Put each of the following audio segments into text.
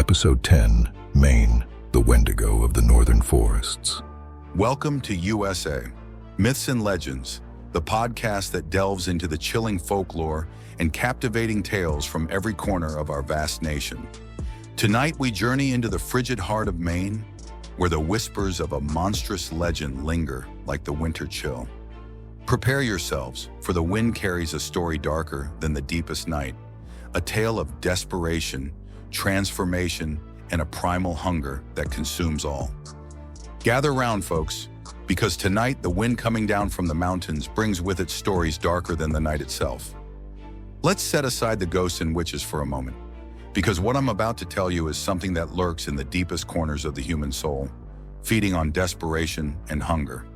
Episode 10, Maine, the Wendigo of the Northern Forests. Welcome to USA, Myths and Legends, the podcast that delves into the chilling folklore and captivating tales from every corner of our vast nation. Tonight we journey into the frigid heart of Maine, where the whispers of a monstrous legend linger like the winter chill. Prepare yourselves, for the wind carries a story darker than the deepest night, a tale of desperation, transformation, and a primal hunger that consumes all. Gather round, folks, because tonight the wind coming down from the mountains brings with it stories darker than the night itself. Let's set aside the ghosts and witches for a moment, because what I'm about to tell you is something that lurks in the deepest corners of the human soul, feeding on desperation and hunger.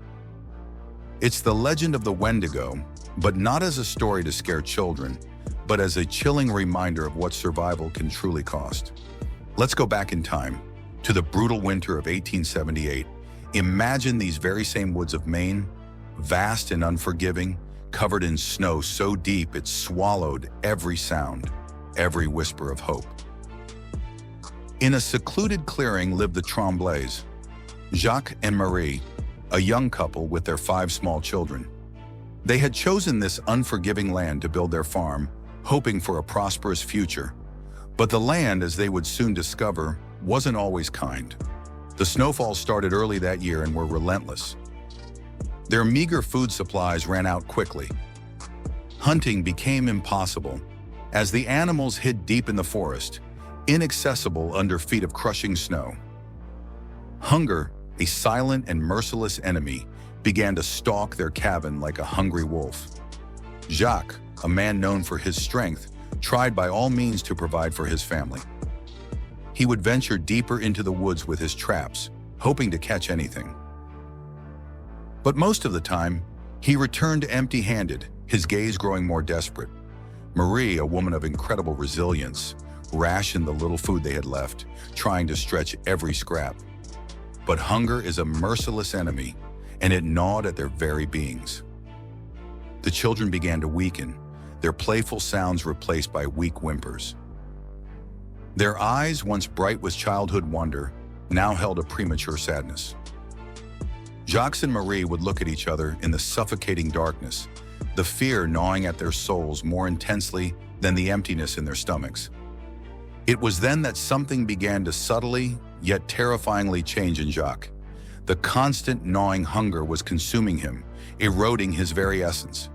It's the legend of the Wendigo, but not as a story to scare children, but as a chilling reminder of what survival can truly cost. Let's go back in time, to the brutal winter of 1878. Imagine these very same woods of Maine, vast and unforgiving, covered in snow so deep it swallowed every sound, every whisper of hope. In a secluded clearing lived the Trembleys, Jacques and Marie, a young couple with their 5 small children. They had chosen this unforgiving land to build their farm, hoping for a prosperous future. But the land, as they would soon discover, wasn't always kind. The snowfalls started early that year and were relentless. Their meager food supplies ran out quickly. Hunting became impossible, as the animals hid deep in the forest, inaccessible under feet of crushing snow. Hunger, a silent and merciless enemy, began to stalk their cabin like a hungry wolf. Jacques, a man known for his strength, tried by all means to provide for his family. He would venture deeper into the woods with his traps, hoping to catch anything. But most of the time, he returned empty-handed, his gaze growing more desperate. Marie, a woman of incredible resilience, rationed the little food they had left, trying to stretch every scrap. But hunger is a merciless enemy, and it gnawed at their very beings. The children began to weaken, their playful sounds replaced by weak whimpers. Their eyes, once bright with childhood wonder, now held a premature sadness. Jacques and Marie would look at each other in the suffocating darkness, the fear gnawing at their souls more intensely than the emptiness in their stomachs. It was then that something began to subtly, yet terrifyingly change in Jacques. The constant gnawing hunger was consuming him, eroding his very essence.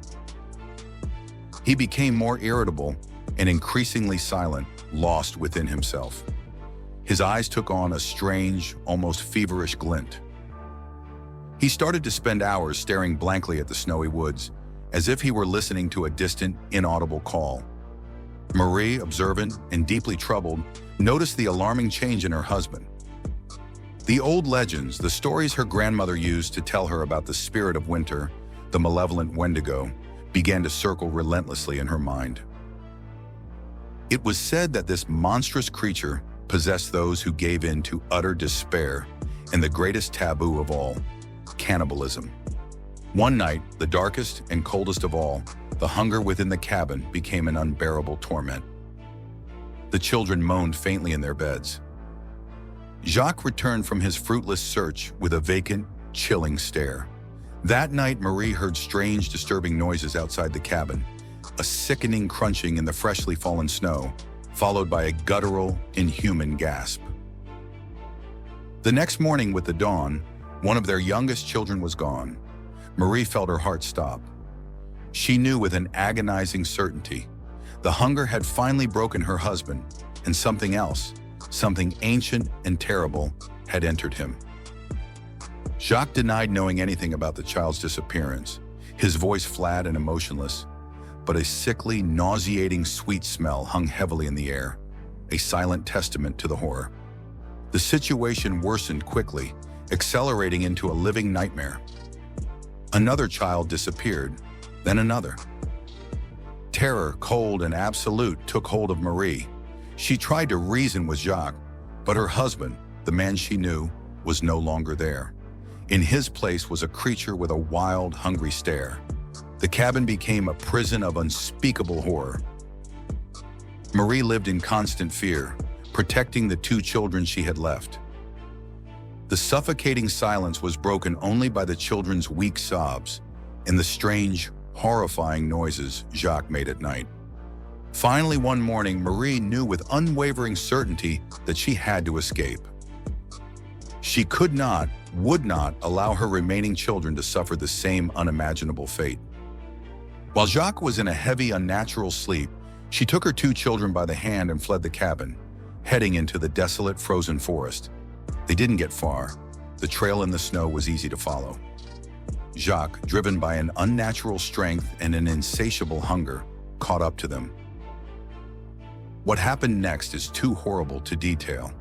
He became more irritable and increasingly silent, lost within himself. His eyes took on a strange, almost feverish glint. He started to spend hours staring blankly at the snowy woods, as if he were listening to a distant, inaudible call. Marie, observant and deeply troubled, noticed the alarming change in her husband. The old legends, the stories her grandmother used to tell her about the spirit of winter, the malevolent Wendigo, began to circle relentlessly in her mind. It was said that this monstrous creature possessed those who gave in to utter despair and the greatest taboo of all, cannibalism. One night, the darkest and coldest of all, the hunger within the cabin became an unbearable torment. The children moaned faintly in their beds. Jacques returned from his fruitless search with a vacant, chilling stare. That night, Marie heard strange, disturbing noises outside the cabin, a sickening crunching in the freshly fallen snow, followed by a guttural, inhuman gasp. The next morning with the dawn, one of their youngest children was gone. Marie felt her heart stop. She knew with an agonizing certainty, the hunger had finally broken her husband, and something else, something ancient and terrible, had entered him. Jacques denied knowing anything about the child's disappearance, his voice flat and emotionless, but a sickly, nauseating sweet smell hung heavily in the air, a silent testament to the horror. The situation worsened quickly, accelerating into a living nightmare. Another child disappeared, then another. Terror, cold and absolute, took hold of Marie. She tried to reason with Jacques, but her husband, the man she knew, was no longer there. In his place was a creature with a wild, hungry stare. The cabin became a prison of unspeakable horror. Marie lived in constant fear, protecting the two children she had left. The suffocating silence was broken only by the children's weak sobs and the strange, horrifying noises Jacques made at night. Finally, one morning, Marie knew with unwavering certainty that she had to escape. She could not, would not allow her remaining children to suffer the same unimaginable fate. While Jacques was in a heavy, unnatural sleep, she took her two children by the hand and fled the cabin, heading into the desolate, frozen forest. They didn't get far. The trail in the snow was easy to follow. Jacques, driven by an unnatural strength and an insatiable hunger, caught up to them. What happened next is too horrible to detail.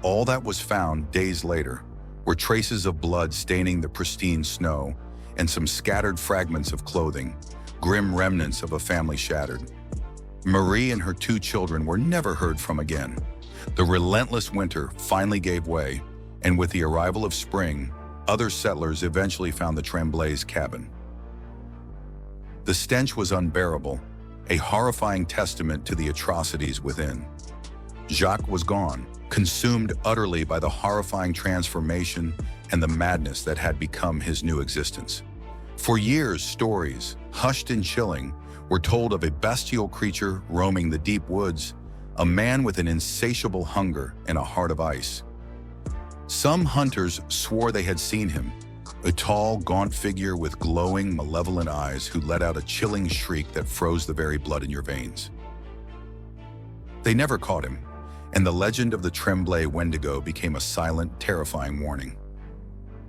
All that was found days later were traces of blood staining the pristine snow and some scattered fragments of clothing, grim remnants of a family shattered. Marie and her two children were never heard from again. The relentless winter finally gave way, and with the arrival of spring, other settlers eventually found the Tremblay's cabin. The stench was unbearable, a horrifying testament to the atrocities within. Jacques was gone, consumed utterly by the horrifying transformation and the madness that had become his new existence. For years, stories, hushed and chilling, were told of a bestial creature roaming the deep woods, a man with an insatiable hunger and a heart of ice. Some hunters swore they had seen him, a tall, gaunt figure with glowing, malevolent eyes who let out a chilling shriek that froze the very blood in your veins. They never caught him, and the legend of the Trembley Wendigo became a silent, terrifying warning.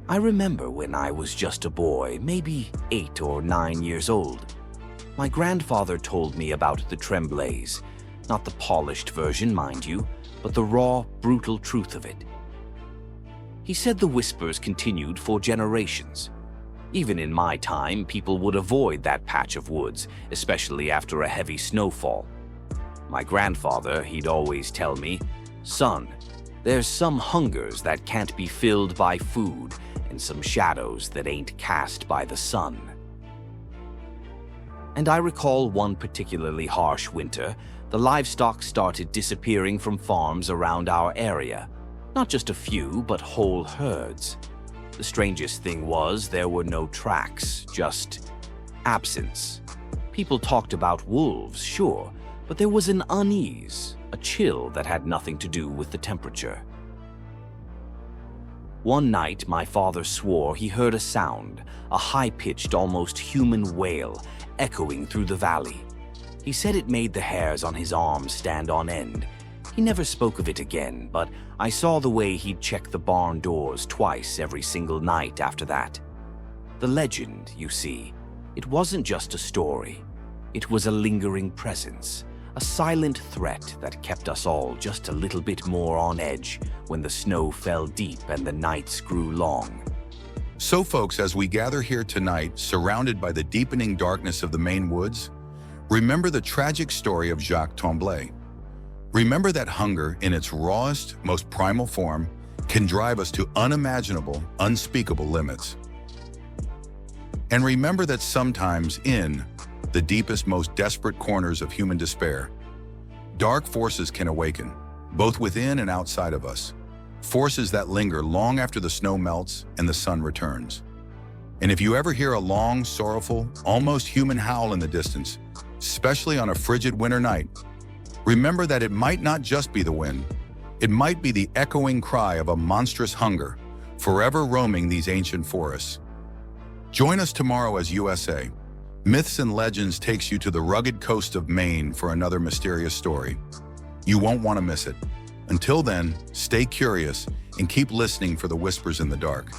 I remember when I was just a boy, maybe 8 or 9 years old. My grandfather told me about the Tremblays, not the polished version, mind you, but the raw, brutal truth of it. He said the whispers continued for generations. Even in my time, people would avoid that patch of woods, especially after a heavy snowfall. My grandfather, he'd always tell me, "Son, there's some hungers that can't be filled by food, and some shadows that ain't cast by the sun." And I recall one particularly harsh winter, the livestock started disappearing from farms around our area. Not just a few, but whole herds. The strangest thing was there were no tracks, just absence. People talked about wolves, sure, but there was an unease, a chill that had nothing to do with the temperature. One night, my father swore he heard a sound, a high-pitched, almost human wail, echoing through the valley. He said it made the hairs on his arms stand on end. He never spoke of it again, but I saw the way he'd check the barn doors twice every single night after that. The legend, you see, it wasn't just a story. It was a lingering presence, a silent threat that kept us all just a little bit more on edge when the snow fell deep and the nights grew long. So folks, as we gather here tonight, surrounded by the deepening darkness of the Maine woods, remember the tragic story of Jacques Trembley. Remember that hunger in its rawest, most primal form can drive us to unimaginable, unspeakable limits. And remember that sometimes in the deepest, most desperate corners of human despair, dark forces can awaken, both within and outside of us, forces that linger long after the snow melts and the sun returns. And if you ever hear a long, sorrowful, almost human howl in the distance, especially on a frigid winter night, remember that it might not just be the wind. It might be the echoing cry of a monstrous hunger, forever roaming these ancient forests. Join us tomorrow as USA Myths and Legends takes you to the rugged coast of Maine for another mysterious story. You won't want to miss it. Until then, stay curious and keep listening for the whispers in the dark.